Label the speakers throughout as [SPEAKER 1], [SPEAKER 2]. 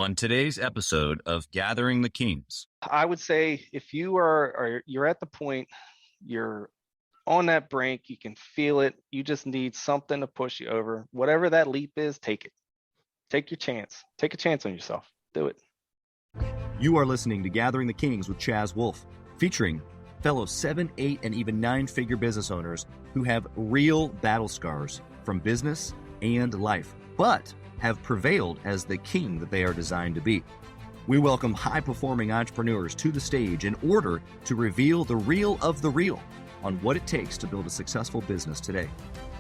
[SPEAKER 1] On today's episode of Gathering the Kings.
[SPEAKER 2] I would say if you're at the point, you're on that brink, you can feel it, you just need something to push you over. Whatever that leap is, take it. Take your chance. Take a chance on yourself. Do it.
[SPEAKER 1] You are listening to Gathering the Kings with Chaz Wolfe, featuring fellow 7, 8, and even 9-figure business owners who have real battle scars from business and life, but have prevailed as the king that they are designed to be. We welcome high-performing entrepreneurs to the stage in order to reveal the real of the real on what it takes to build a successful business today.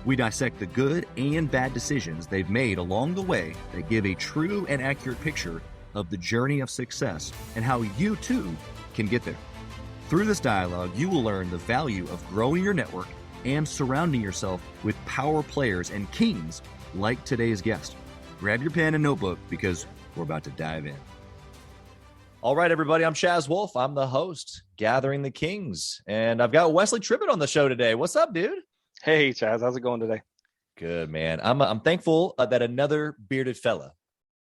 [SPEAKER 1] We dissect the good and bad decisions they've made along the way that give a true and accurate picture of the journey of success and how you too can get there. Through this dialogue, you will learn the value of growing your network and surrounding yourself with power players and kings like today's guest. Grab your pen and notebook because we're about to dive in.
[SPEAKER 3] All right, everybody. I'm Chaz Wolfe. I'm the host, Gathering the Kings, and I've got Wesley Tribbitt on the show today. What's up, dude?
[SPEAKER 2] Hey, Chaz. How's it going today?
[SPEAKER 3] Good, man. I'm thankful that another bearded fella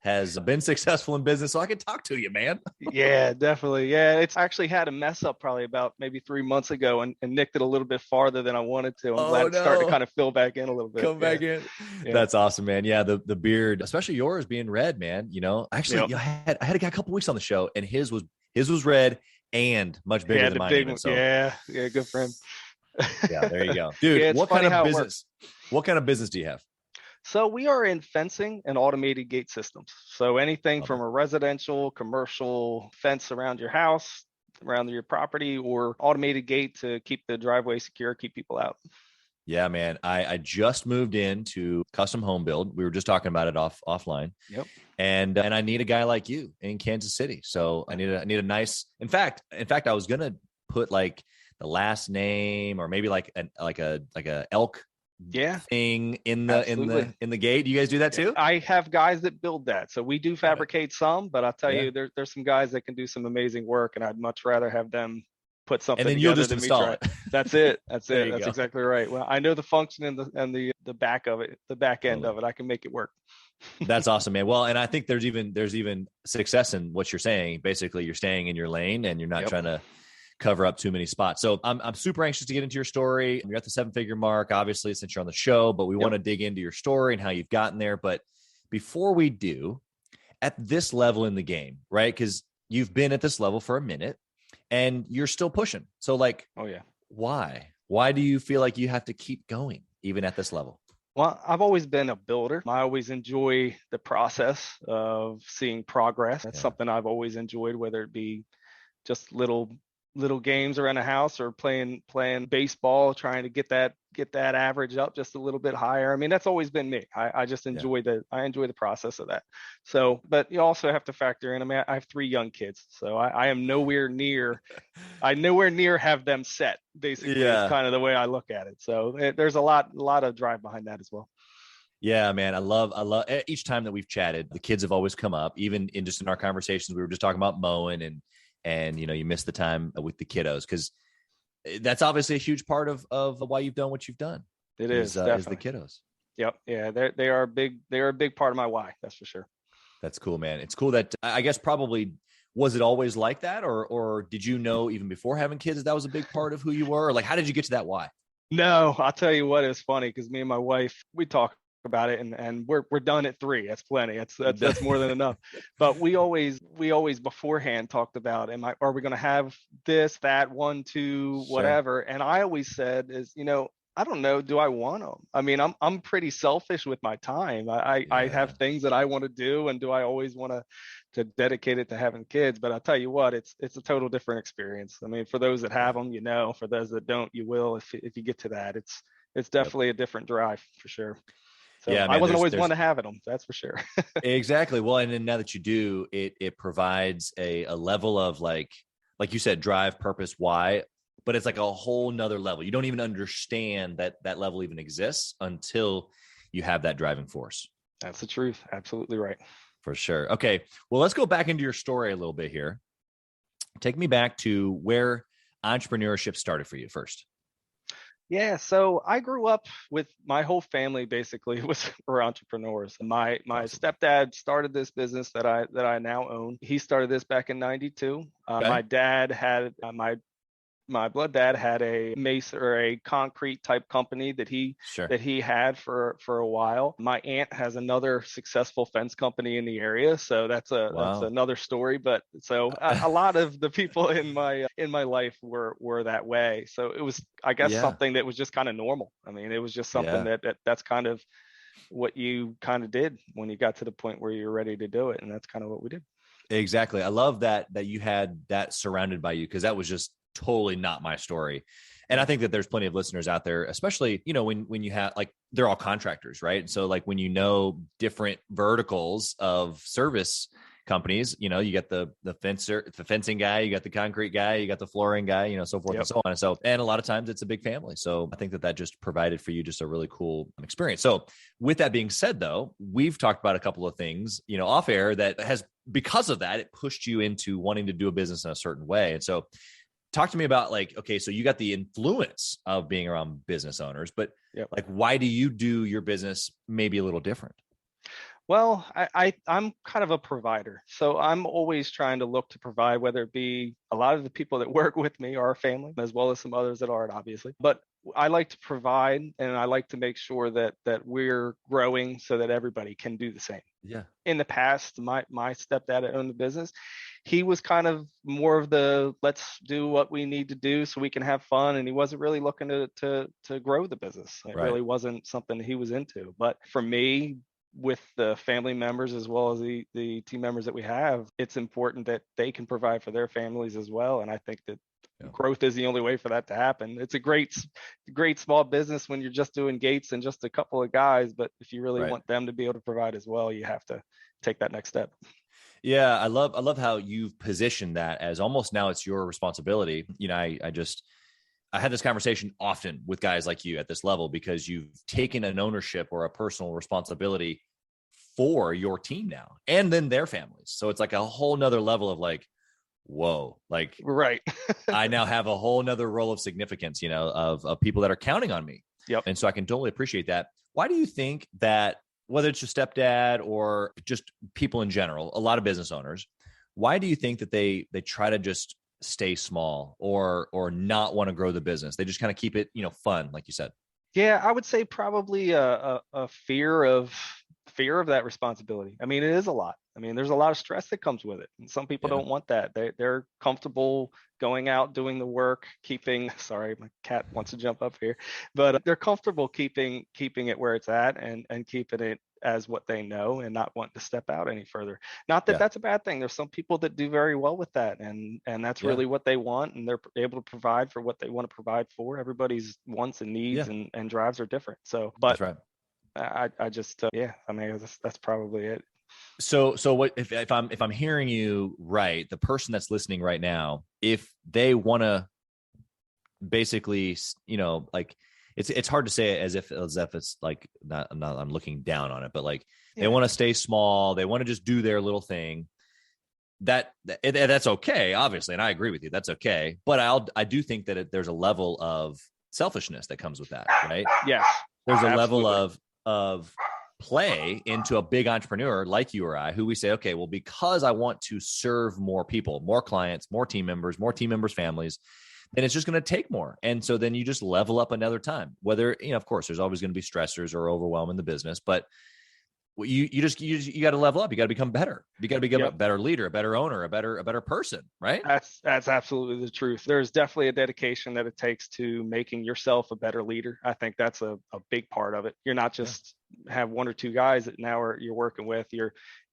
[SPEAKER 3] has been successful in business, so I can talk to you, man.
[SPEAKER 2] Yeah, definitely. Yeah, it's actually had a mess up probably about maybe 3 months ago and nicked it a little bit farther than I wanted to. I'm glad it's starting to kind of fill back in a little bit.
[SPEAKER 3] Come back in. Yeah. That's awesome, man. Yeah, the beard, especially yours being red, man. You know, actually, I had a guy a couple weeks on the show, and his was red and much bigger than mine. Even, so.
[SPEAKER 2] Yeah, good for him.
[SPEAKER 3] Yeah, there you go, dude. What kind of business? What kind of business do you have?
[SPEAKER 2] So we are in fencing and automated gate systems. So anything from a residential, commercial fence around your house, around your property, or automated gate to keep the driveway secure, keep people out.
[SPEAKER 3] Yeah, man. I just moved into custom home build. We were just talking about it offline.
[SPEAKER 2] Yep.
[SPEAKER 3] And I need a guy like you in Kansas City. So I need a nice. In fact, I was gonna put like the last name or maybe like a elk. Thing in the gate. Do you guys do that too?
[SPEAKER 2] I have guys that build that. So we do fabricate some, but I'll tell you, there's some guys that can do some amazing work, and I'd much rather have them put something.
[SPEAKER 3] And then you'll just install it.
[SPEAKER 2] That's it. That's it. That's exactly right. Well, I know the function and the back of it, the back end of it. I can make it work.
[SPEAKER 3] That's awesome, man. Well, and I think there's even success in what you're saying. Basically, you're staying in your lane and you're not trying to cover up too many spots. So I'm super anxious to get into your story. You're at the 7-figure mark, obviously, since you're on the show, but we want to dig into your story and how you've gotten there. But before we do, at this level in the game, right? Because you've been at this level for a minute and you're still pushing. So like, why? Why do you feel like you have to keep going even at this level?
[SPEAKER 2] Well, I've always been a builder. I always enjoy the process of seeing progress. That's something I've always enjoyed, whether it be just little games around the house or playing baseball, trying to get that average up just a little bit higher. I mean, that's always been me. I just enjoy I enjoy the process of that. So, but you also have to factor in, I mean, I have 3 young kids, so I am nowhere near have them set, basically. It's kind of the way I look at it. So there's a lot of drive behind that as well.
[SPEAKER 3] Yeah, man. I love each time that we've chatted, the kids have always come up, even in our conversations. We were just talking about mowing and you know, you miss the time with the kiddos because that's obviously a huge part of why you've done what you've done.
[SPEAKER 2] It is the
[SPEAKER 3] kiddos.
[SPEAKER 2] Yep. Yeah. They are a big part of my why. That's for sure.
[SPEAKER 3] That's cool, man. It's cool that I guess probably, was it always like that? Or did you know even before having kids, that was a big part of who you were? Or like, how did you get to that why?
[SPEAKER 2] No, I'll tell you what, it's funny because me and my wife, we talk about it and we're done at 3. That's plenty. That's more than enough. But we always beforehand talked about, are we going to have this, that, 1, 2, whatever. And I always said is, you know, I don't know, do I want them? I mean, I'm pretty selfish with my time. I have things that I want to do, and do I always want to dedicate it to having kids? But I'll tell you what, it's a total different experience. I mean, for those that have them, you know, for those that don't, you will if you get to that. It's definitely a different drive for sure. So man, I wasn't always one to have them, that's for sure. Exactly.
[SPEAKER 3] Well, and then now that you do, it provides a level of like you said, drive, purpose, why, but it's like a whole nother level. You don't even understand that level even exists until you have that driving force.
[SPEAKER 2] That's the truth. Absolutely right.
[SPEAKER 3] For sure. Okay. Well, let's go back into your story a little bit here. Take me back to where entrepreneurship started for you first.
[SPEAKER 2] Yeah, so I grew up with my whole family basically were entrepreneurs. My
[SPEAKER 3] Awesome.
[SPEAKER 2] stepdad started this business that I now own. He started this back in '92.
[SPEAKER 3] Okay.
[SPEAKER 2] My dad had my blood dad had a mason or a concrete type company that he
[SPEAKER 3] Sure.
[SPEAKER 2] had for a while. My aunt has another successful fence company in the area, so that's another story. But so a lot of the people in my life were that way. So it was, I guess, something that was just kind of normal. I mean, it was just something that's kind of what you kind of did when you got to the point where you're ready to do it, and that's kind of what we did.
[SPEAKER 3] Exactly. I love that you had that surrounded by you, because that was just totally not my story. And I think that there's plenty of listeners out there, especially, when you have, like, they're all contractors, right? So like when different verticals of service companies, you get the fencing guy, you got the concrete guy, you got the flooring guy, so forth and so on. And a lot of times it's a big family. So I think that just provided for you just a really cool experience. So with that being said, though, we've talked about a couple of things, off air that has, because of that, it pushed you into wanting to do a business in a certain way. And so talk to me about, like, okay, so you got the influence of being around business owners, but like, why do you do your business maybe a little different?
[SPEAKER 2] Well, I'm kind of a provider. So I'm always trying to look to provide, whether it be a lot of the people that work with me are family, as well as some others that aren't, obviously. But I like to provide, and I like to make sure that we're growing so that everybody can do the same.
[SPEAKER 3] Yeah.
[SPEAKER 2] In the past, my stepdad that owned the business, he was kind of more of the, let's do what we need to do so we can have fun. And he wasn't really looking to grow the business. It really wasn't something he was into. But for me, with the family members as well as the team members that we have, it's important that they can provide for their families as well. And I think that growth is the only way for that to happen. It's a great small business when you're just doing gates and just a couple of guys, but if you really want them to be able to provide as well, you have to take that next step.
[SPEAKER 3] Yeah, I love how you've positioned that as almost now it's your responsibility. I had this conversation often with guys like you at this level, because you've taken an ownership or a personal responsibility for your team now, and then their families. So it's like a whole nother level of, like, whoa, like, I now have a whole nother role of significance, of people that are counting on me.
[SPEAKER 2] Yep.
[SPEAKER 3] And so I can totally appreciate that. Why do you think that, whether it's your stepdad or just people in general, a lot of business owners, why do you think that they try to just stay small or not want to grow the business? They just kind of keep it, fun, like you said.
[SPEAKER 2] Yeah, I would say probably a fear of that responsibility. I mean, it is a lot. I mean, there's a lot of stress that comes with it. And some people don't want that. They're comfortable going out, doing the work, sorry, my cat wants to jump up here, but they're comfortable keeping it where it's at and keeping it as what they know and not wanting to step out any further. Not that that's a bad thing. There's some people that do very well with that, and that's really what they want, and they're able to provide for what they want to provide for. Everybody's wants and needs and drives are different. So, but that's right. I just I mean, that's probably it.
[SPEAKER 3] So what if I'm hearing you right, the person that's listening right now, if they want to basically, like, it's hard to say it as if it's like, not I'm looking down on it, but like they want to stay small, they want to just do their little thing. That's okay, obviously, and I agree with you. That's okay, but I do think that there's a level of selfishness that comes with that, right?
[SPEAKER 2] Yes,
[SPEAKER 3] there's a level of play into a big entrepreneur like you or I, who we say, okay, well, because I want to serve more people, more clients, more team members, families, then it's just going to take more. And so then you just level up another time, whether, of course, there's always going to be stressors or overwhelm in the business, but you got to level up. You got to become better. You got to become a better leader, a better owner, a better person, right?
[SPEAKER 2] That's absolutely the truth. There's definitely a dedication that it takes to making yourself a better leader. I think that's a big part of it. You're not just have one or two guys that now you're working with.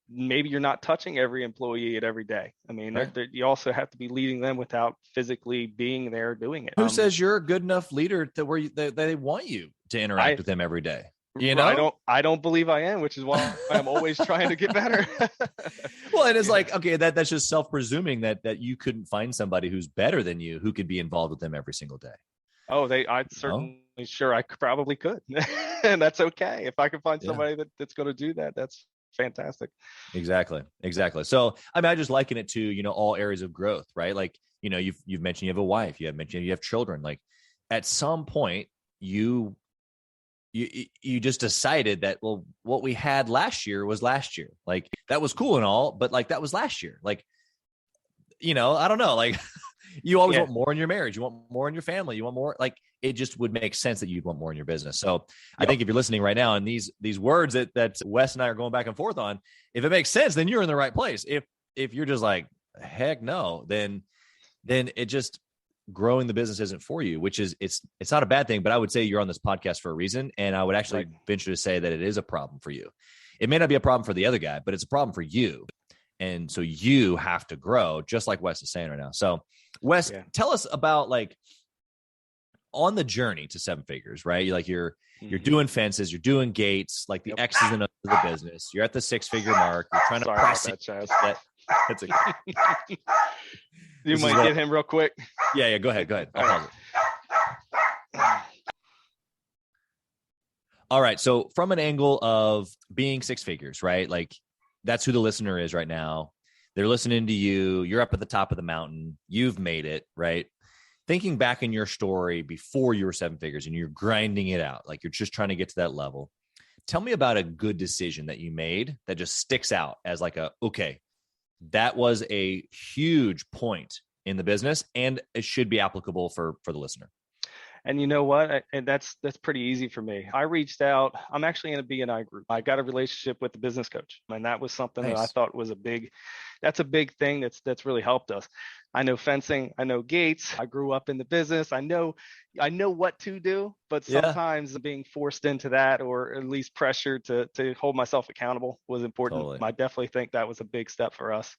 [SPEAKER 2] Maybe you're not touching every employee at every day. I mean, you also have to be leading them without physically being there doing it.
[SPEAKER 3] Who says you're a good enough leader to where they want you to interact with them every day?
[SPEAKER 2] I don't believe I am, which is why I'm always trying to get better.
[SPEAKER 3] Well, and it's like, okay, that's just self-presuming that you couldn't find somebody who's better than you who could be involved with them every single day.
[SPEAKER 2] Oh, sure, I probably could. And that's okay. If I can find somebody that's going to do that, that's fantastic.
[SPEAKER 3] Exactly. So, I mean, I just liken it to, all areas of growth, right? Like, you've mentioned you have a wife, you have children. Like, at some point, you just decided that, well, what we had last year was last year. Like that was cool and all, but like that was last year. Like, I don't know, like you always want more in your marriage. You want more in your family. You want more, like it just would make sense that you'd want more in your business. So I think if you're listening right now and these words that Wes and I are going back and forth on, if it makes sense, then you're in the right place. If you're just like, heck no, then it just, growing the business isn't for you, which is it's not a bad thing, but I would say you're on this podcast for a reason. And I would actually venture to say that it is a problem for you. It may not be a problem for the other guy, but it's a problem for you. And so you have to grow, just like Wes is saying right now. So Wes, tell us about like on the journey to seven figures, right? You're doing fences, you're doing gates, like the X's and O's of the business. You're at the 6-figure mark. You're trying to press it. That's okay.
[SPEAKER 2] You might get him real quick.
[SPEAKER 3] Yeah. Go ahead. I'll pause it. All right. So from an angle of being 6 figures, right? Like that's who the listener is right now. They're listening to you. You're up at the top of the mountain. You've made it, right? Thinking back in your story before you were 7 figures and you're grinding it out, like you're just trying to get to that level. Tell me about a good decision that you made that just sticks out as like okay, that was a huge point in the business and it should be applicable for the listener.
[SPEAKER 2] And you know what? And that's pretty easy for me. I reached out. I'm actually in a BNI group. I got a relationship with the business coach, and that was something that I thought was a big thing that's really helped us. I know fencing. I know gates. I grew up in the business. I know what to do, but sometimes being forced into that, or at least pressure to hold myself accountable, was important. Totally. I definitely think that was a big step for us.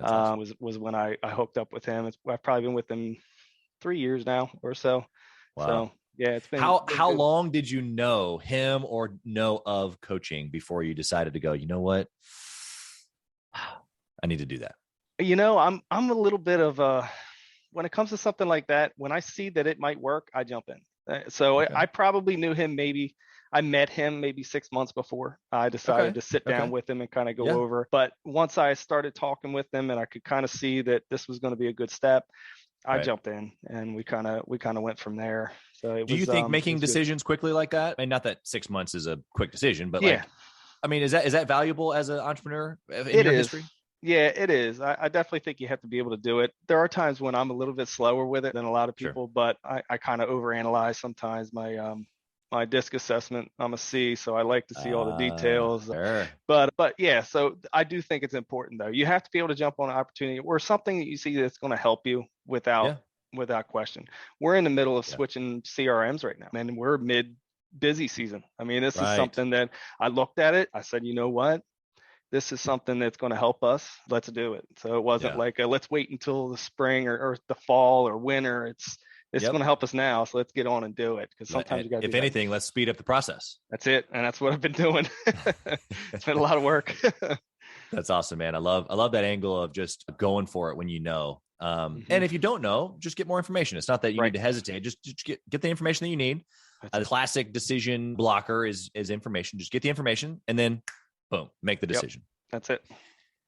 [SPEAKER 2] Awesome. Was when I hooked up with him. I've probably been with him 3 years now or so.
[SPEAKER 3] Wow.
[SPEAKER 2] So yeah, it's been
[SPEAKER 3] how long did you know him or know of coaching before you decided to go, you know what? I need to do that.
[SPEAKER 2] I'm a little bit of when it comes to something like that, when I see that it might work, I jump in. So I probably knew him I met him maybe 6 months before I decided to sit down with him and kind of go over. But once I started talking with him and I could kind of see that this was going to be a good step, I jumped in and we kind of went from there. So
[SPEAKER 3] do you think making decisions quickly like that? I mean, not that 6 months is a quick decision, but like, I mean, is that valuable as an entrepreneur in your history?
[SPEAKER 2] Yeah, it is. I definitely think you have to be able to do it. There are times when I'm a little bit slower with it than a lot of people, but I kind of overanalyze sometimes my disc assessment. I'm a C, so I like to see all the details.
[SPEAKER 3] Sure.
[SPEAKER 2] But yeah, so I do think it's important though. You have to be able to jump on an opportunity or something that you see that's going to help you without question. We're in the middle of switching CRMs right now, and we're mid busy season. I mean, this is something that I looked at it. I said, you know what? This is something that's going to help us. Let's do it. So it wasn't like let's wait until the spring or the fall or winter. It's going to help us now. So let's get on and do it. Because sometimes you got to.
[SPEAKER 3] If anything, let's speed up the process.
[SPEAKER 2] That's it, and that's what I've been doing. It's been a lot of work.
[SPEAKER 3] That's awesome, man. I love that angle of just going for it when you know. And if you don't know, just get more information. It's not that you need to hesitate. Just get the information that you need. The classic decision blocker is information. Just get the information and then boom, make the decision.
[SPEAKER 2] That's it.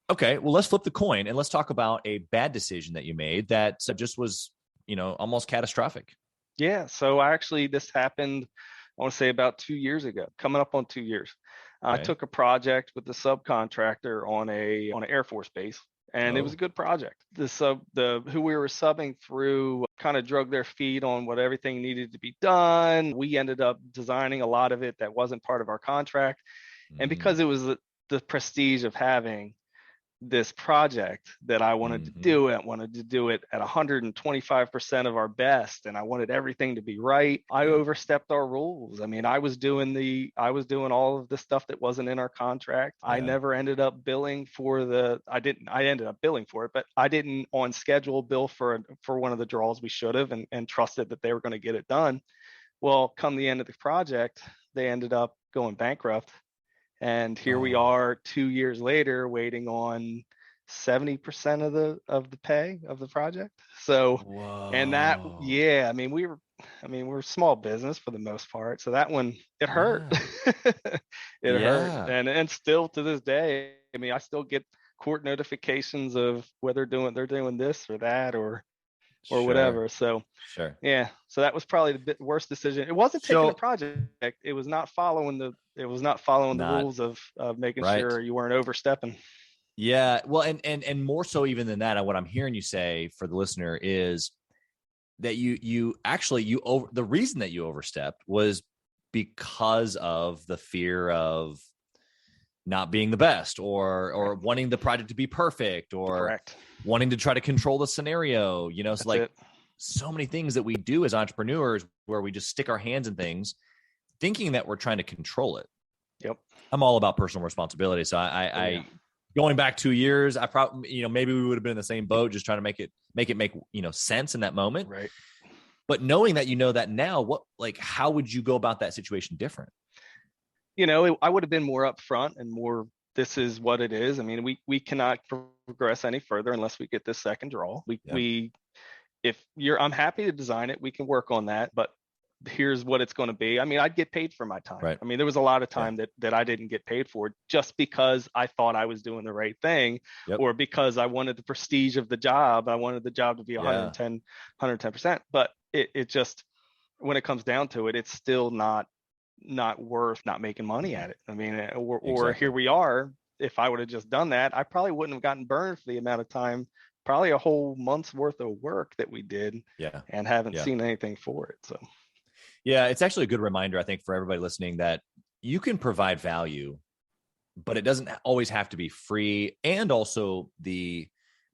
[SPEAKER 3] Okay. Well, let's flip the coin and let's talk about a bad decision that you made that just was, almost catastrophic.
[SPEAKER 2] Yeah. So this happened, I want to say about 2 years ago, coming up on 2 years. I took a project with the subcontractor on an Air Force base, and it was a good project. Who we were subbing through kind of drug their feet on what everything needed to be done. We ended up designing a lot of it that wasn't part of our contract. And because it was the prestige of having this project that I wanted to do, I wanted to do it at 125% of our best, and I wanted everything to be right. I overstepped our rules. I mean, I was doing all of the stuff that wasn't in our contract. I never ended up billing for I ended up billing for it, but I didn't on schedule bill for one of the draws we should have, and trusted that they were going to get it done. Well, come the end of the project, they ended up going bankrupt. And here we are 2 years later, waiting on 70% of the pay of the project. So, and that, I mean, we're a small business for the most part. So that one, it hurt. It hurt. And still to this day, I mean, I still get court notifications of whether they're doing this or that, or or whatever. So yeah, so that was probably the worst decision. It wasn't taking a project. It was not following the rules of making sure you weren't overstepping.
[SPEAKER 3] Yeah. Well, and more so even than that, what I'm hearing you say for the listener is that you the reason that you overstepped was because of the fear of not being the best or wanting the project to be perfect or wanting to try to control the scenario, so that's like so many things that we do as entrepreneurs where we just stick our hands in things thinking that we're trying to control it.
[SPEAKER 2] Yep.
[SPEAKER 3] I'm all about personal responsibility. So I going back 2 years, I probably, maybe we would have been in the same boat, just trying to make it sense in that moment.
[SPEAKER 2] Right.
[SPEAKER 3] But knowing that, that now, how would you go about that situation different?
[SPEAKER 2] I would have been more upfront and more, this is what it is. I mean, we cannot progress any further unless we get this second draw. I'm happy to design it. We can work on that, but here's what it's going to be. I mean, I'd get paid for my time.
[SPEAKER 3] Right.
[SPEAKER 2] I mean, there was a lot of time that I didn't get paid for just because I thought I was doing the right thing or because I wanted the prestige of the job. I wanted the job to be 110%. But it just, when it comes down to it, it's still not worth not making money at it. I mean, or here we are. If I would have just done that, I probably wouldn't have gotten burned for the amount of time, probably a whole month's worth of work that we did and haven't seen anything for it. So.
[SPEAKER 3] Yeah, it's actually a good reminder, I think, for everybody listening that you can provide value, but it doesn't always have to be free. And also the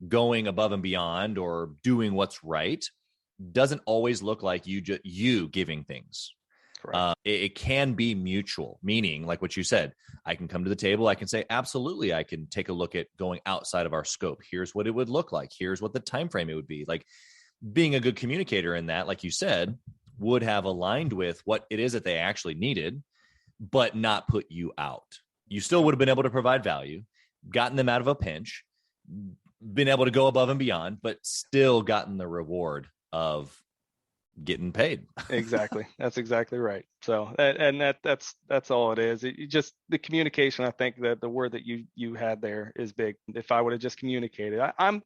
[SPEAKER 3] going above and beyond or doing what's right doesn't always look like you giving things. It can be mutual, meaning like what you said, I can come to the table. I can say, absolutely, I can take a look at going outside of our scope. Here's what it would look like. Here's what the time frame it would be. Like being a good communicator in that, like you said, would have aligned with what it is that they actually needed, but not put you out. You still would have been able to provide value, gotten them out of a pinch, been able to go above and beyond, but still gotten the reward of getting paid.
[SPEAKER 2] Exactly. That's exactly right. So, and that's all it is. It just, the communication, I think that the word that you had there is big. If I would have just communicated, I'm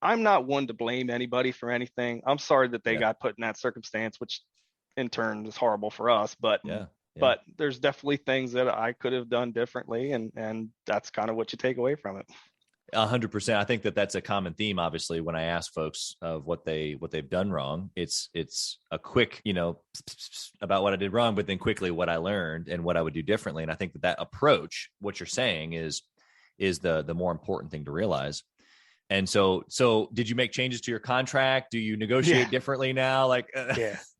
[SPEAKER 2] not one to blame anybody for anything. I'm sorry that they got put in that circumstance, which in turn is horrible for us, but there's definitely things that I could have done differently. And that's kind of what you take away from it.
[SPEAKER 3] 100%. I think that's a common theme. Obviously, when I ask folks of what they've done wrong, it's a quick, about what I did wrong, but then quickly what I learned and what I would do differently. And I think that approach, what you're saying is the more important thing to realize. And so did you make changes to your contract? Do you negotiate differently now?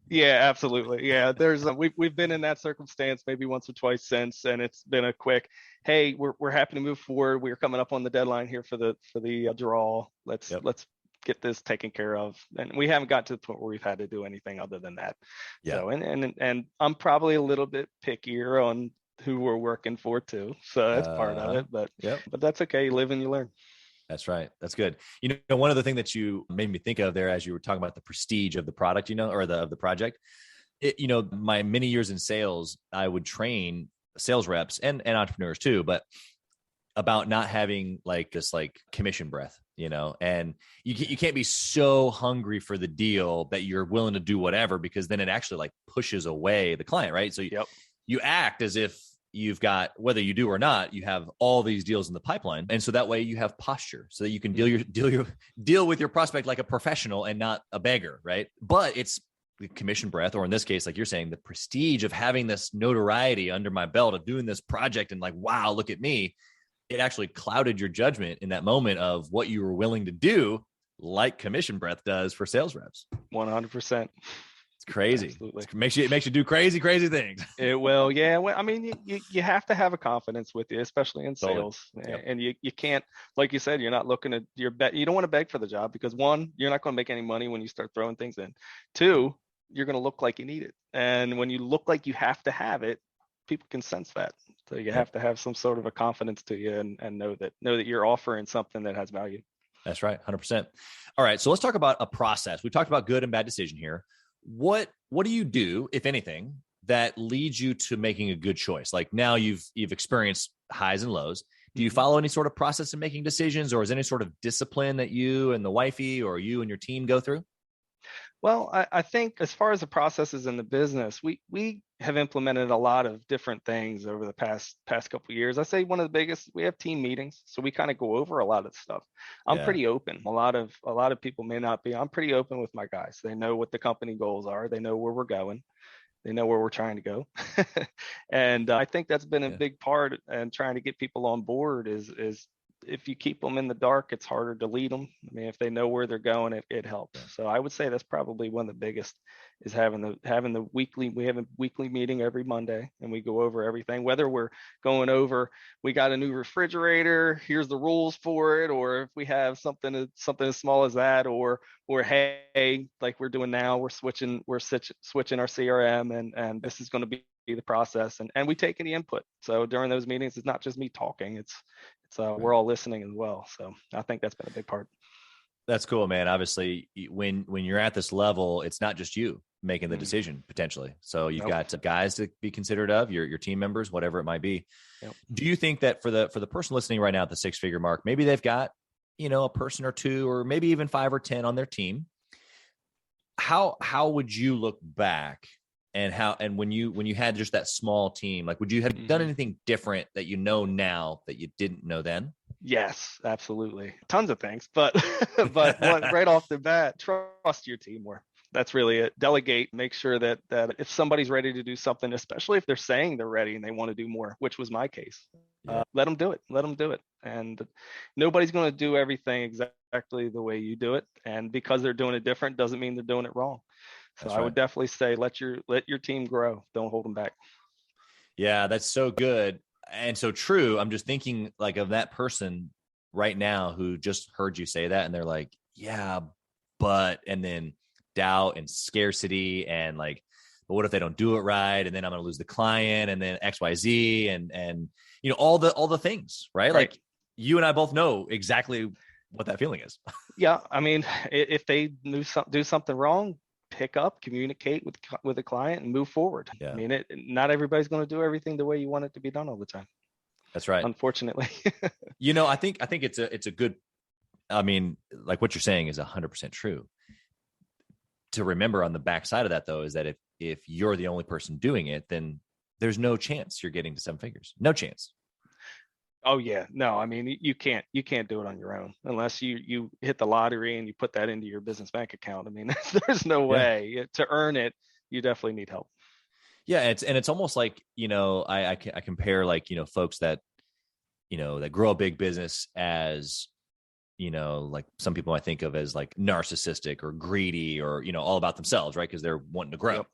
[SPEAKER 2] Yeah, absolutely. Yeah, there's we've been in that circumstance maybe once or twice since, and it's been a quick, hey, we're happy to move forward. We're coming up on the deadline here for the draw. Let's get this taken care of. And we haven't got to the point where we've had to do anything other than that. Yeah. So and I'm probably a little bit pickier on who we're working for too. So that's part of it. But that's okay. You live and you learn.
[SPEAKER 3] That's right. That's good. One other thing that you made me think of there as you were talking about the prestige of the product, or of the project, my many years in sales, I would train sales reps and entrepreneurs too, but about not having this commission breath, and you can't be so hungry for the deal that you're willing to do whatever, because then it actually pushes away the client. Right. So you act as if you've got, whether you do or not, you have all these deals in the pipeline. And so that way you have posture so that you can deal with your prospect like a professional and not a beggar. Right. But it's the commission breath, or in this case, like you're saying, the prestige of having this notoriety under my belt of doing this project and wow, look at me. It actually clouded your judgment in that moment of what you were willing to do, like commission breath does for sales reps.
[SPEAKER 2] 100%.
[SPEAKER 3] Crazy.
[SPEAKER 2] Absolutely.
[SPEAKER 3] It makes you do crazy things.
[SPEAKER 2] It will. Yeah. Well, I mean, you have to have a confidence with you, especially in sales. Totally. And you can't, like you said, you're not looking at you don't want to beg for the job, because one, you're not going to make any money when you start throwing things in. Two, you're going to look like you need it. And when you look like you have to have it, people can sense that. So you have to have some sort of a confidence to you and know that you're offering something that has value.
[SPEAKER 3] That's right. 100%. All right. So let's talk about a process. We've talked about good and bad decision here. What do you do, if anything, that leads you to making a good choice? Like now you've experienced highs and lows. Do you follow any sort of process in making decisions, or is there any sort of discipline that you and the wifey or you and your team go through?
[SPEAKER 2] Well, I think as far as the processes in the business, we have implemented a lot of different things over the past couple of years. I say one of the biggest, we have team meetings, so we kind of go over a lot of stuff. I'm
[SPEAKER 3] Yeah.
[SPEAKER 2] pretty open. A lot of people may not be. I'm pretty open with my guys. They know what the company goals are. They know where we're going. They know where we're trying to go. And I think that's been a
[SPEAKER 3] Yeah.
[SPEAKER 2] big part, and trying to get people on board is if you keep them in the dark, it's harder to lead them. I mean, if they know where they're going, it helps.
[SPEAKER 3] Yeah.
[SPEAKER 2] So I would say that's probably one of the biggest, is having the weekly. We have a weekly meeting every Monday, and we go over everything. Whether we're going over, we got a new refrigerator, here's the rules for it, or if we have something as small as that, or hey, like we're doing now, we're switching our CRM, and this is going to be the process, and we take any input. So during those meetings, it's not just me talking, it's we're all listening as well. So I think that's been a big part.
[SPEAKER 3] That's cool, man. Obviously, when you're at this level, it's not just you making the
[SPEAKER 2] Mhm.
[SPEAKER 3] decision potentially. So you've
[SPEAKER 2] Nope.
[SPEAKER 3] got some guys to be considered of, your team members, whatever it might be.
[SPEAKER 2] Yep.
[SPEAKER 3] Do you think that for the person listening right now at the 6-figure mark, maybe they've got, a person or two, or maybe even 5 or 10 on their team? How would you look back, and when you had just that small team, like, would you have done
[SPEAKER 2] Mhm.
[SPEAKER 3] anything different that you know now that you didn't know then?
[SPEAKER 2] Yes, absolutely. Tons of things, but but right off the bat, trust your team more. That's really it. Delegate. Make sure that if somebody's ready to do something, especially if they're saying they're ready and they want to do more, which was my case,
[SPEAKER 3] Yeah,
[SPEAKER 2] let them do it. Let them do it. And nobody's going to do everything exactly the way you do it. And because they're doing it different doesn't mean they're doing it wrong. So
[SPEAKER 3] that's
[SPEAKER 2] I
[SPEAKER 3] right.
[SPEAKER 2] would definitely say let your team grow. Don't hold them back.
[SPEAKER 3] Yeah, that's so good and so true. I'm just thinking like of that person right now who just heard you say that, and they're like, yeah, but, and then doubt and scarcity and like, but what if they don't do it right? And then I'm going to lose the client, and then XYZ, and all the things, right?
[SPEAKER 2] Right.
[SPEAKER 3] Like, you and I both know exactly what that feeling is.
[SPEAKER 2] Yeah. I mean, if they do something wrong, pick up, communicate with the client, and move forward. I
[SPEAKER 3] Yeah,
[SPEAKER 2] mean, not everybody's going to do everything the way you want it to be done all the time,
[SPEAKER 3] that's right.
[SPEAKER 2] unfortunately.
[SPEAKER 3] I think it's a good, I mean, like what you're saying is 100% true. To remember on the backside of that, though, is that if you're the only person doing it, then there's no chance you're getting to 7 figures. No chance.
[SPEAKER 2] Oh yeah, no, I mean, you can't do it on your own unless you hit the lottery and you put that into your business bank account. I mean, there's no
[SPEAKER 3] Yeah.
[SPEAKER 2] way to earn it. You definitely need help.
[SPEAKER 3] Yeah. It's almost like, I compare, like, folks that, that grow a big business as, like some people I think of as like narcissistic or greedy, or, all about themselves, right? Because they're wanting to grow.
[SPEAKER 2] Yep.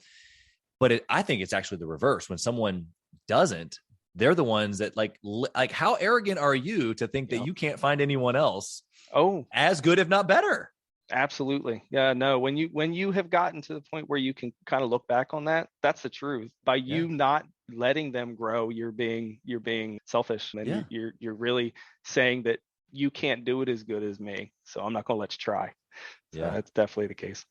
[SPEAKER 3] But I think it's actually the reverse. When someone doesn't, they're the ones that like how arrogant are you to think that
[SPEAKER 2] Yep.
[SPEAKER 3] you can't find anyone else
[SPEAKER 2] Oh,
[SPEAKER 3] as good, if not better?
[SPEAKER 2] absolutely. Yeah, no, when you have gotten to the point where you can kind of look back on that, that's the truth. By
[SPEAKER 3] Yeah.
[SPEAKER 2] you not letting them grow, you're being selfish, and
[SPEAKER 3] Yeah.
[SPEAKER 2] you're really saying that you can't do it as good as me. So I'm not going to let you try. So
[SPEAKER 3] Yeah.
[SPEAKER 2] that's definitely the case.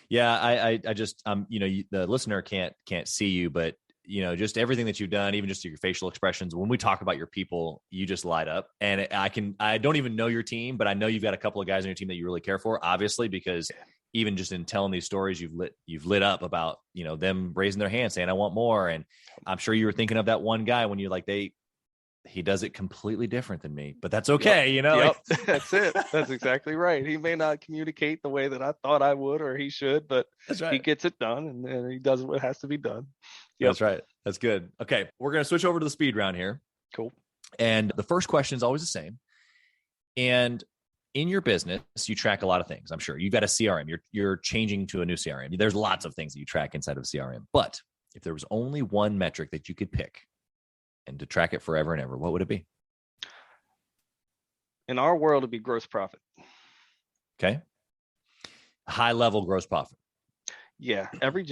[SPEAKER 3] Yeah. I just, the listener can't see you, but just everything that you've done, even just your facial expressions, when we talk about your people, you just light up. And I don't even know your team, but I know you've got a couple of guys on your team that you really care for, obviously, because even just in telling these stories, you've lit up about, them raising their hand saying, I want more. And I'm sure you were thinking of that one guy when you're like, he does it completely different than me, but that's okay.
[SPEAKER 2] Yep. That's it. That's exactly right. He may not communicate the way that I thought I would or he should, but
[SPEAKER 3] That's
[SPEAKER 2] he
[SPEAKER 3] right.
[SPEAKER 2] gets it done, and he does what has to be done. Yep.
[SPEAKER 3] That's right. That's good. Okay. We're going to switch over to the speed round here.
[SPEAKER 2] Cool.
[SPEAKER 3] And the first question is always the same. And in your business, you track a lot of things. I'm sure you've got a CRM. You're changing to a new CRM. There's lots of things that you track inside of a CRM. But if there was only one metric that you could pick and to track it forever and ever, what would it be?
[SPEAKER 2] In our world, it'd be gross profit.
[SPEAKER 3] Okay. High level gross profit.
[SPEAKER 2] Yeah, every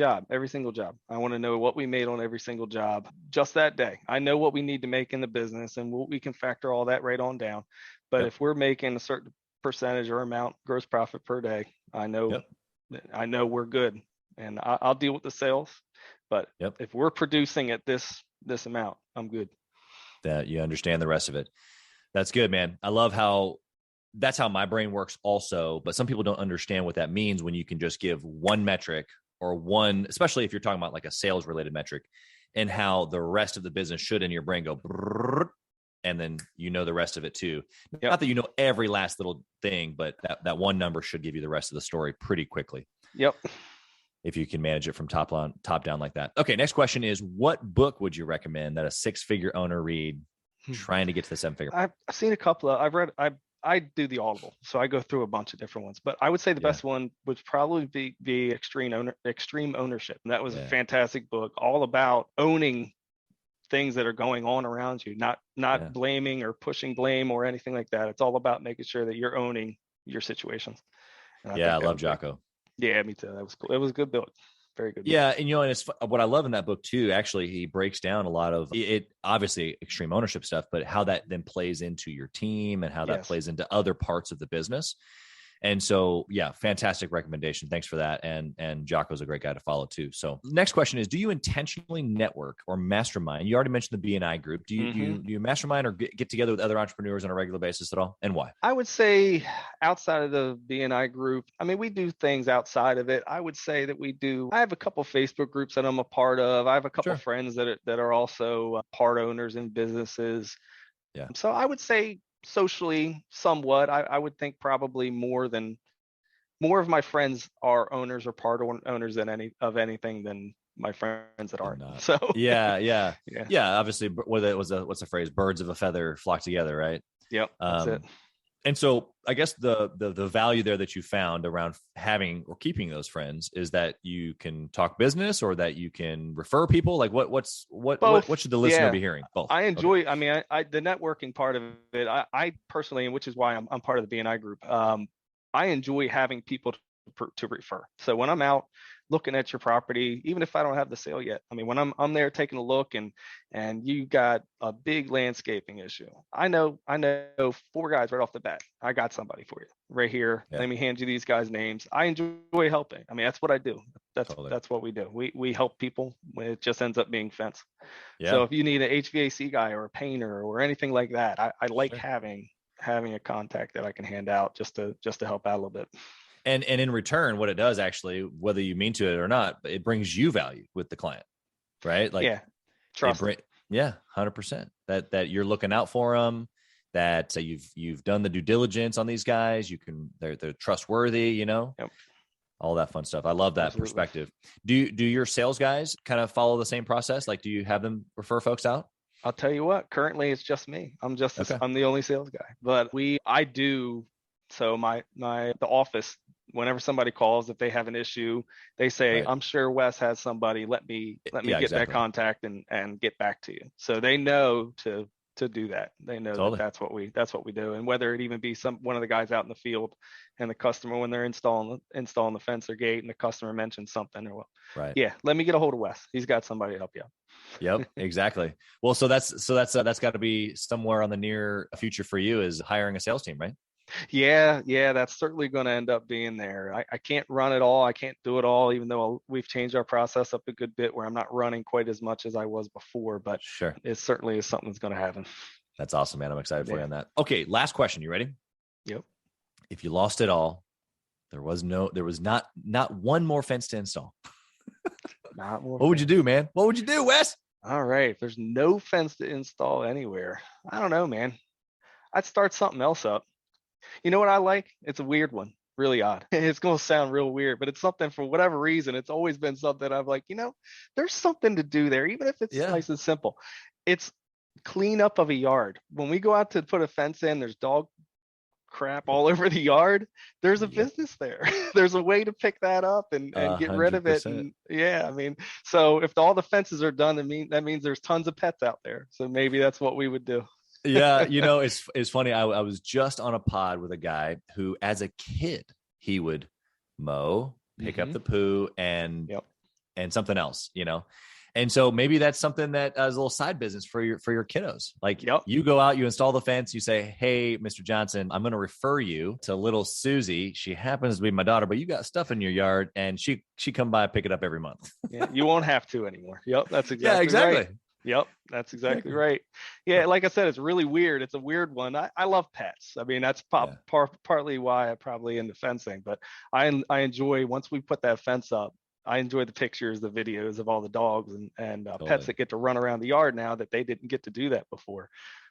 [SPEAKER 2] single job. I want to know what we made on every single job just that day. I know what we need to make in the business, and we can factor all that right on down. But
[SPEAKER 3] Yep.
[SPEAKER 2] if we're making a certain percentage or amount gross profit per day, I know
[SPEAKER 3] Yep.
[SPEAKER 2] I know we're good, and I'll deal with the sales. But
[SPEAKER 3] Yep.
[SPEAKER 2] if we're producing at this amount, I'm good.
[SPEAKER 3] That you understand the rest of it. That's good, man. I love how that's how my brain works also. But some people don't understand what that means when you can just give one metric or one, especially if you're talking about like a sales related metric, and how the rest of the business should in your brain go, and then you know the rest of it too. Yep. Not that you know every last little thing, but that one number should give you the rest of the story pretty quickly.
[SPEAKER 2] Yep.
[SPEAKER 3] If you can manage it from top down like that. Okay. Next question is, what book would you recommend that a 6-figure owner read trying to get to the 7-figure?
[SPEAKER 2] I've seen a couple of, I do the Audible, so I go through a bunch of different ones, but I would say the best one would probably be Extreme Ownership. And that was a fantastic book, all about owning things that are going on around you, not blaming or pushing blame or anything like that. It's all about making sure that you're owning your situations.
[SPEAKER 3] I love Jocko.
[SPEAKER 2] Yeah, me too. That was cool. It was a good book. Very good.
[SPEAKER 3] Yeah. And, and it's what I love in that book too, actually, he breaks down a lot of it, obviously extreme ownership stuff, but how that then plays into your team and how that plays into other parts of the business. And so, fantastic recommendation. Thanks for that. And Jocko's a great guy to follow too. So next question is, do you intentionally network or mastermind? You already mentioned the BNI group. Do you mastermind or get together with other entrepreneurs on a regular basis at all? And why?
[SPEAKER 2] I would say outside of the BNI group, I mean, we do things outside of it. I would say that I have a couple Facebook groups that I'm a part of. I have a couple friends that are also part owners in businesses. Yeah. So I would say socially, somewhat, I would think probably more of my friends are owners or part owners than anything than my friends that aren't. So
[SPEAKER 3] yeah. Obviously, what's the phrase? Birds of a feather flock together, right?
[SPEAKER 2] Yep, that's it.
[SPEAKER 3] And so I guess the value there that you found around having or keeping those friends is that you can talk business or that you can refer people. Like what should the listener be hearing? Both.
[SPEAKER 2] I enjoy, I mean, I the networking part of it, I personally, and which is why I'm part of the BNI group. I enjoy having people to refer. So when I'm out looking at your property, even if I don't have the sale yet, I mean, when I'm there taking a look and you got a big landscaping issue, I know 4 guys right off the bat. I got somebody for you right here. Let me hand you these guys' names. I enjoy helping. I mean, that's what I do. That's what we do. We help people when it just ends up being fence. Yeah. So if you need an HVAC guy or a painter or anything like that, I like having a contact that I can hand out just to help out a little bit.
[SPEAKER 3] And in return, what it does actually, whether you mean to it or not, it brings you value with the client, right? Like,
[SPEAKER 2] trust.
[SPEAKER 3] 100%. That you're looking out for them, that you've done the due diligence on these guys. They're trustworthy, all that fun stuff. I love that perspective. Do your sales guys kind of follow the same process? Like, do you have them refer folks out?
[SPEAKER 2] I'll tell you what. Currently, it's just me. I'm the only sales guy, but I do. So the office, whenever somebody calls, if they have an issue, they say, I'm sure Wes has somebody, let me get that contact and get back to you. So they know to do that. They know that's what we do. And whether it even be one of the guys out in the field and the customer, when they're installing the fence or gate and the customer mentions something let me get a hold of Wes. He's got somebody to help you out.
[SPEAKER 3] Yep, exactly. Well, so that's got to be somewhere on the near future for you, is hiring a sales team, right?
[SPEAKER 2] Yeah, that's certainly going to end up being there. I can't run it all. I can't do it all, even though we've changed our process up a good bit where I'm not running quite as much as I was before, but it certainly is something that's going to happen.
[SPEAKER 3] That's awesome, man. I'm excited for you on that. Okay, last question. You ready?
[SPEAKER 2] Yep.
[SPEAKER 3] If you lost it all, there was not one more fence to install.
[SPEAKER 2] Not more.
[SPEAKER 3] What would you do, man? What would you do, Wes?
[SPEAKER 2] All right. If there's no fence to install anywhere, I don't know, man. I'd start something else up. You know what I like? It's a weird one, really odd. It's going to sound real weird, but it's something, for whatever reason, it's always been something I'm like, there's something to do there, even if it's nice and simple. It's cleanup of a yard. When we go out to put a fence in, there's dog crap all over the yard. There's a business there. There's a way to pick that up and get rid of it. And I mean, so if all the fences are done, that means there's tons of pets out there. So maybe that's what we would do.
[SPEAKER 3] Yeah, it's funny. I was just on a pod with a guy who, as a kid, he would mow, pick up the poo, and something else, And so maybe that's something that is a little side business for your kiddos. Like, you go out, you install the fence, you say, "Hey, Mr. Johnson, I'm going to refer you to little Susie. She happens to be my daughter, but you got stuff in your yard, and she come by and pick it up every month."
[SPEAKER 2] You won't have to anymore. Yep, that's exactly.
[SPEAKER 3] Exactly.
[SPEAKER 2] Right. Yep, that's exactly right. Yeah, like I said, it's really weird. It's a weird one. I love pets. I mean, that's partly why I'm probably into fencing. But I enjoy, once we put that fence up, I enjoy the pictures, the videos of all the dogs and pets that get to run around the yard now that they didn't get to do that before.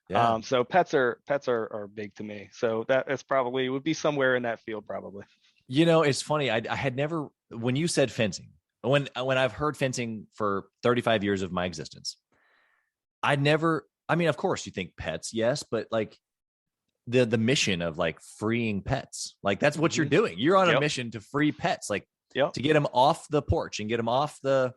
[SPEAKER 3] Yeah.
[SPEAKER 2] So pets are big to me. So that's probably would be somewhere in that field probably.
[SPEAKER 3] You know, it's funny. I had never, when you said fencing, when I've heard fencing for 35 years of my existence, I mean, of course you think pets, yes, but like the mission of like freeing pets, like that's what you're doing. You're on a mission to free pets, like to get them off the porch and get them off the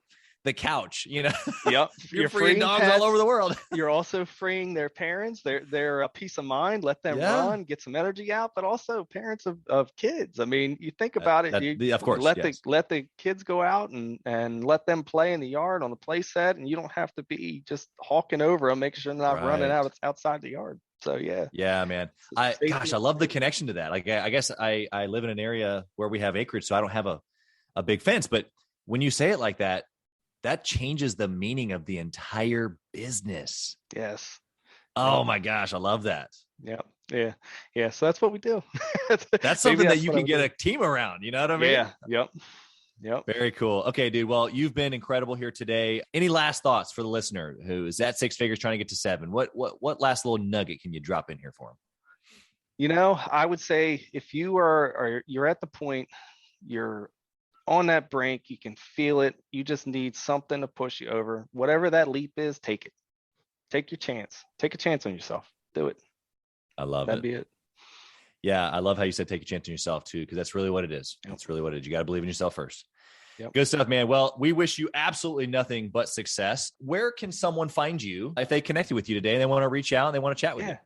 [SPEAKER 3] couch, you know.
[SPEAKER 2] Yep.
[SPEAKER 3] You're freeing dogs pets all over the world.
[SPEAKER 2] You're also freeing their parents, their peace of mind, let them run, get some energy out, but also parents of kids. I mean, you think about it,
[SPEAKER 3] of course,
[SPEAKER 2] let the kids go out and let them play in the yard on the play set, and you don't have to be just hawking over them, making sure they're not running out outside the yard. So yeah,
[SPEAKER 3] man. I love the connection to that. Like, I guess I live in an area where we have acreage, so I don't have a big fence, but when you say it like that, that changes the meaning of the entire business.
[SPEAKER 2] Yes.
[SPEAKER 3] Oh my gosh, I love that.
[SPEAKER 2] Yeah. So that's what we do.
[SPEAKER 3] That's something that you can get a team around. You know what I mean?
[SPEAKER 2] Yeah. Yep.
[SPEAKER 3] Very cool. Okay, dude. Well, you've been incredible here today. Any last thoughts for the listener who is at 6 figures trying to get to 7? What last little nugget can you drop in here for them?
[SPEAKER 2] You know, I would say if you're at the point, you're on that brink, you can feel it. You just need something to push you over. Whatever that leap is, take it. Take your chance. Take a chance on yourself. Do it.
[SPEAKER 3] I love
[SPEAKER 2] That'd be it.
[SPEAKER 3] Yeah, I love how you said take a chance on yourself too, because that's really what it is. That's really what it is. You got to believe in yourself first. Yep. Good stuff, man. Well, we wish you absolutely nothing but success. Where can someone find you if they connected with you today and they want to reach out and they want to chat with you?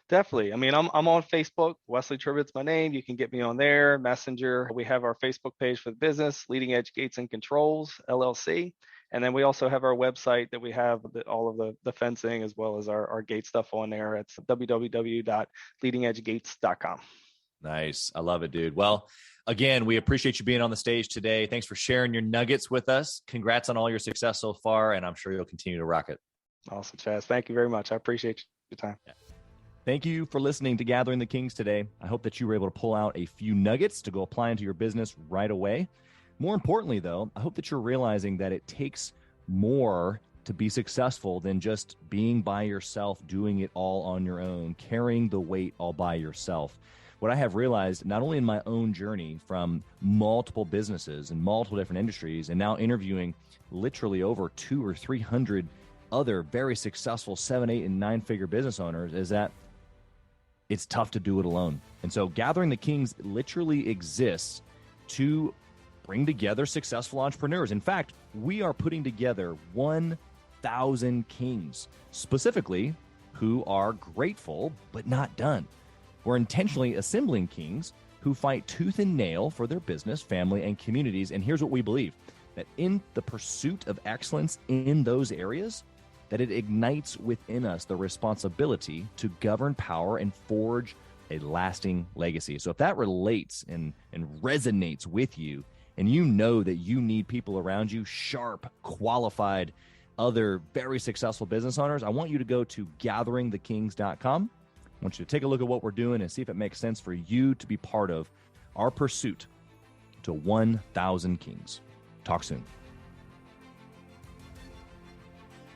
[SPEAKER 2] Definitely. I mean, I'm on Facebook. Wesley Tribbitt's my name. You can get me on there. Messenger. We have our Facebook page for the business, Leading Edge Gates and Controls, LLC. And then we also have our website that we have all of the fencing as well as our gate stuff on there. It's www.leadingedgegates.com.
[SPEAKER 3] Nice. I love it, dude. Well, again, we appreciate you being on the stage today. Thanks for sharing your nuggets with us. Congrats on all your success so far, and I'm sure you'll continue to rock it.
[SPEAKER 2] Awesome, Chaz. Thank you very much. I appreciate your time.
[SPEAKER 1] Thank you for listening to Gathering the Kings today. I hope that you were able to pull out a few nuggets to go apply into your business right away. More importantly, though, I hope that you're realizing that it takes more to be successful than just being by yourself, doing it all on your own, carrying the weight all by yourself. What I have realized, not only in my own journey from multiple businesses and multiple different industries, and now interviewing literally over 200 or 300 other very successful 7, 8, and 9-figure business owners, is that it's tough to do it alone. And so Gathering the Kings literally exists to bring together successful entrepreneurs. In fact, we are putting together 1,000 kings, specifically who are grateful but not done. We're intentionally assembling kings who fight tooth and nail for their business, family, and communities. And here's what we believe, that in the pursuit of excellence in those areas, that it ignites within us the responsibility to govern power and forge a lasting legacy. So if that relates and resonates with you, and you know that you need people around you, sharp, qualified, other very successful business owners, I want you to go to gatheringthekings.com. I want you to take a look at what we're doing and see if it makes sense for you to be part of our pursuit to 1,000 kings. Talk soon.